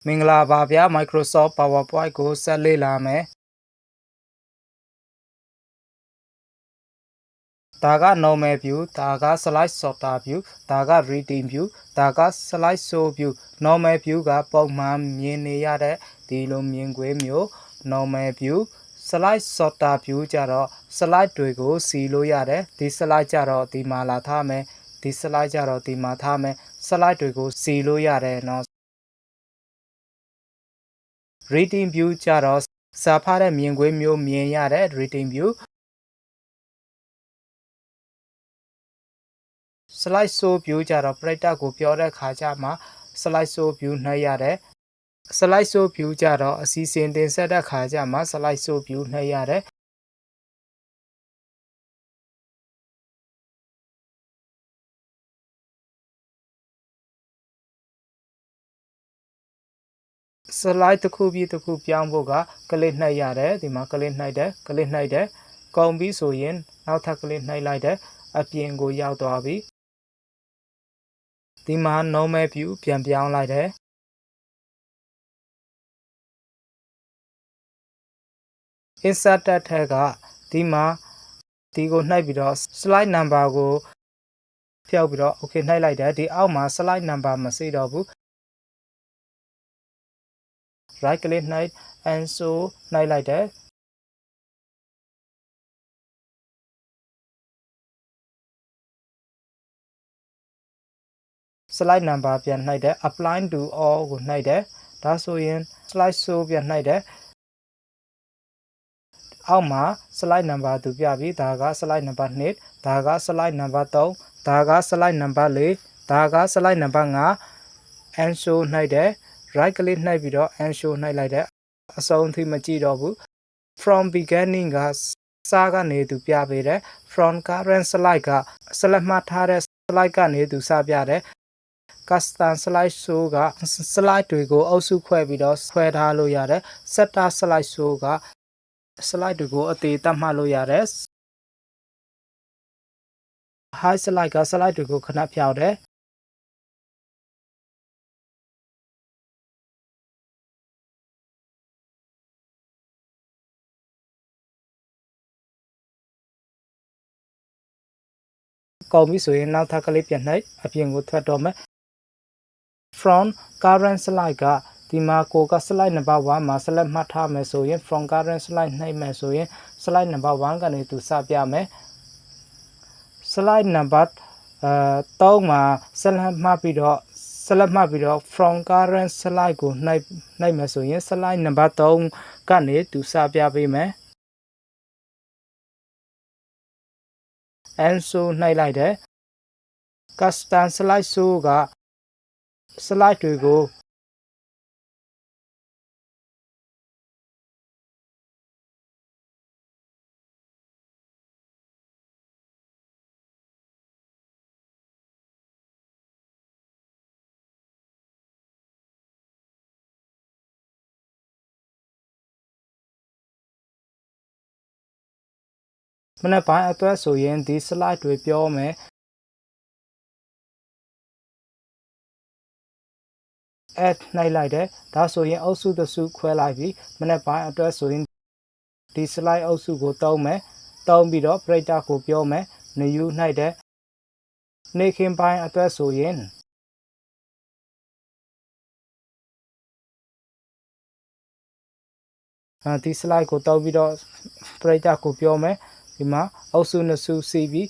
မင်္ဂလာပါဗျာ Microsoft PowerPoint ကိုဆက်လေ့လာမယ်ဒါက normal view ဒါက slide sorter view ဒါက reading view ဒါက slide show view normal view ကပုံမှန်မြင်နေရတဲ့ဒီလိုမြင်ကွင်းမျိုး normal view slide sorter view ကြတော့ slide တွေကိုစီလို့ရတယ်ဒီ slide ကြတော့ဒီမှာလာထားမယ်ဒီ slide ကြတော့ဒီမှာထားမယ် slide တွေကိုစီလို့ရတယ်เนาะreading view ကြတော့စာဖတ်တဲ့မြင်ကွင်းမျိုးမြင်ရတဲ့ reading view slide show view ကြတော့ပရိသတ်ကိုပြောတဲ့ခါကျမှ slide show view နှိပ်ရတယ် slide show view ကြတော့အစီအစဉ်တင်ဆက်တဲ့ခါကျမှ slide show view နှိပ်ရတယ်စလိုက်တစ်ခုပြီးတစ်ခုပြောင်းဖို့ကကလစ်နှိပ်ရတယ်ဒီမှာကလစ်နှိပ်တယ်ကုန်ပြီဆိုရင်နောက်ထပ်ကလစ်နှိပ်လိုက်တယ်အပြင်ကိုရောက်သွားပြီဒီမှာ normal view ပြန်ပြောင်းလိုက်တယ် insert ထက်ကဒီမှာဒီကိုနှိပ်ပြီးတော့ slide number ကိုဖျောက်ပြီးတော့ okay နှိပ်လိုက်တယ်ဒီအောက်မှာ slide number မရှိတော့ဘူး right click နှိပ် and show နှိပ်လိုက်တယ်slide number ပြန်နှိပ်တယ် apply to all ကိုနှိပ်တယ်ဒါဆိုရင် slide show ပြန်နှိပ်တယ်အောက်မှာ slide number သူပြပြီဒါက slide number 2ဒါက slide number 3ဒါက slide number 4ဒါက slide number 5 and show နှိပ်တယ် right click နှိပ်ပြီးတော့ and show နှိပ်လိုက်တယ်အဆုံးအထိမကြည့်တော့ဘူး from beginning ကစကနေသူပြပေးတယ် from current slide က select မှတ်ထားတဲ့ slide ကနေသူစပြတယ်custom slide show က slide တွေကိုအုပ်စုခွဲပြီးတော့ခွဲထားလို့ရတယ် setter slide show က slide တွေကိုအသေးသတ်မှတ်လို့ရတယ် hide slide က slide တွေကိုခဏဖျောက်တယ်ကုန်ပြီဆိုရင်နောက်ထပ်ကလေးပြန်နှိပ်အပြင်ကိုထွက်တော့မယ် from current slide ကဒီမှာကိုက slide number 1မှာ select မှတ်ထားမယ်ဆိုရင် from current slide နှိပ်မယ်ဆိုရင် slide number 1ကနေသူစပြမယ် slide number 3မှာ select မှတ်ပြီးတော့ from current slide ကိုနှိပ်မယ်ဆိုရင် slide number 3ကနေသူစပြပေးမယ် and show နှိပ်လိုက်တယ် custom slide show က slide တွေကိုမနေ့ပိုင်းအတွက်ဆိုရင်ဒီ slide တွေပြောမယ် add နှိပ်လိုက်တယ်ဒါဆိုရင်အုပ်စုတစ်စုခွဲလိုက်ပြီမနေ့ပိုင်းအတွက်ဆိုရင်ဒီ slide အုပ်စုကိုသုံးမယ်သုံးပြီးတော့ printer ကိုပြောမယ် new နှိပ်တယ်နေ့ခင်းပိုင်းအတွက်ဆိုရင်ဒီ slide ကိုသုံးပြီးတော့ printer ကိုပြောမယ်ဒီမှာအုပ်စုနှစ်စုစီပြီး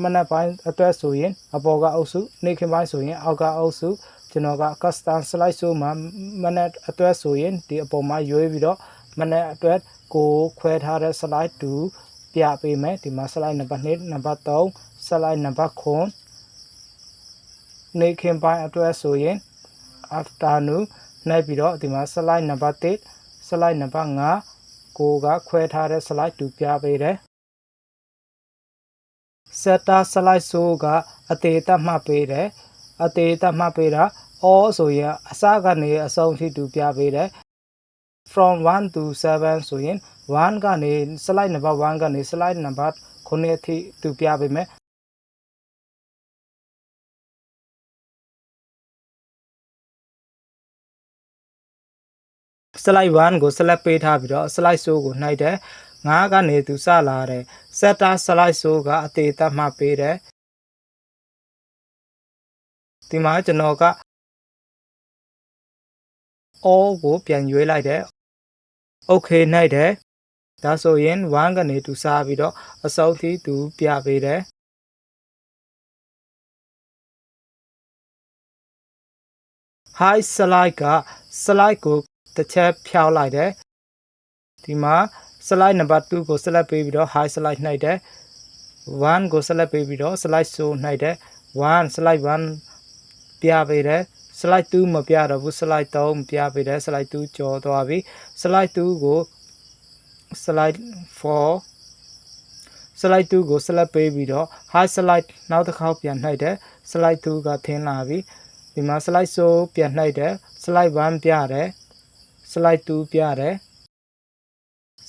မနက်ပိုင်းအတွက်ဆိုရင်အပေါ်ကအုပ်စုနေ့ခင်းပိုင်းဆိုရင်အောက်ကအုပ်စုကျွန်တော်က custom slide show မှာမနက်အတွက်ဆိုရင်ဒီအပေါ်မှာရွေးပြီးတော့မနက်အတွက်ကိုခွဲထားတဲ့ slide 2ပြပေးမယ်ဒီမှာ slide number 2 number 3 slide number 9နေ့ခင်းပိုင်းအတွက်ဆိုရင် afternoon နှိပ်ပြီးတော့ဒီမှာ slide number 1 slide number 5ကိုကခွဲထားတဲ့ slide 2ပြပေးတယ် setter slide show ကအသေးသတ်မှတ်ပေးတယ်အသေးသတ်မှတ်ပေးတာ all ဆိုရင်အစကနေအဆုံးထိသူပြပေးတယ် from 1 to 7ဆိုရင်1ကနေ slide number 1ကနေ slide number 9အထိသူပြပေးမယ် slide 1ကို select ပေးထားပြီးတော့ slide show ကိုနှိုက်တယ်9ကနေသူစလာတယ် setter slide show ကအသေးသတ်မှတ်ပေးတယ်ဒီမှာကျွန်တော်က all ကိုပြန်ရွေးလိုက်တယ် okay နှိုက်တယ်ဒါဆိုရင်1ကနေသူစပြီးတော့အစုံထိသူပြပေးတယ်high slide က slide ကိုတစ်ချက်ဖြောင်းလိုက်တယ်ဒီမှာ slide number 2ကို select ပေးပြီးတော့ high slide နှိုက်တယ်1ကို select ပေးပြီးတော့ slide show နှိုက်တယ်1 slide 1ပြပေးတယ် slide 2မပြတော့ဘူး slide 3ပြပေးတယ် slide 2ကျော်သွားပြီ slide 2ကို slide 4 slide 2ကို select ပေးပြီးတော့ high slide နောက်တစ်ခေါက်ပြန်နှိုက်တယ် slide 2ကထင်းလာပြီဒီမှာ slide show ပြန်နှိုက်တယ် slide 1ပြတယ် slide 2ပြတယ်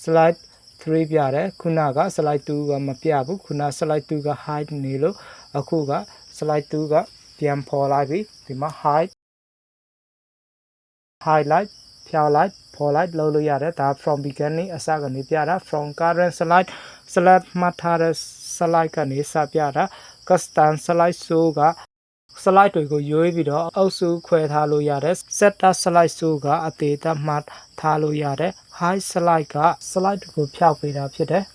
slide 3ပြတယ်ခုနက slide 2ကမပြဘူးခုန slide 2က high နေလို့အခုက slide 2ကပြန်ပေါ်လိုက်ပြီဒီမှာ highlight ဖြောင်းလိုက်ပေါ်လိုက်လုပ်လို့ရတယ်ဒါ from beginning အစကနေပြတာ from current slide မှတ်ထားတဲ့ slide ကနေစပြတာ custom slide show က slide တွေကိုရွေးပြီးတော့အုပ်စုခွဲထားလို့ရတယ် setter slide show ကအသေးသတ်မှတ်ထားလို့ရတယ် high slide က slide ကိုဖြောက်ပေးတာဖြစ်တယ်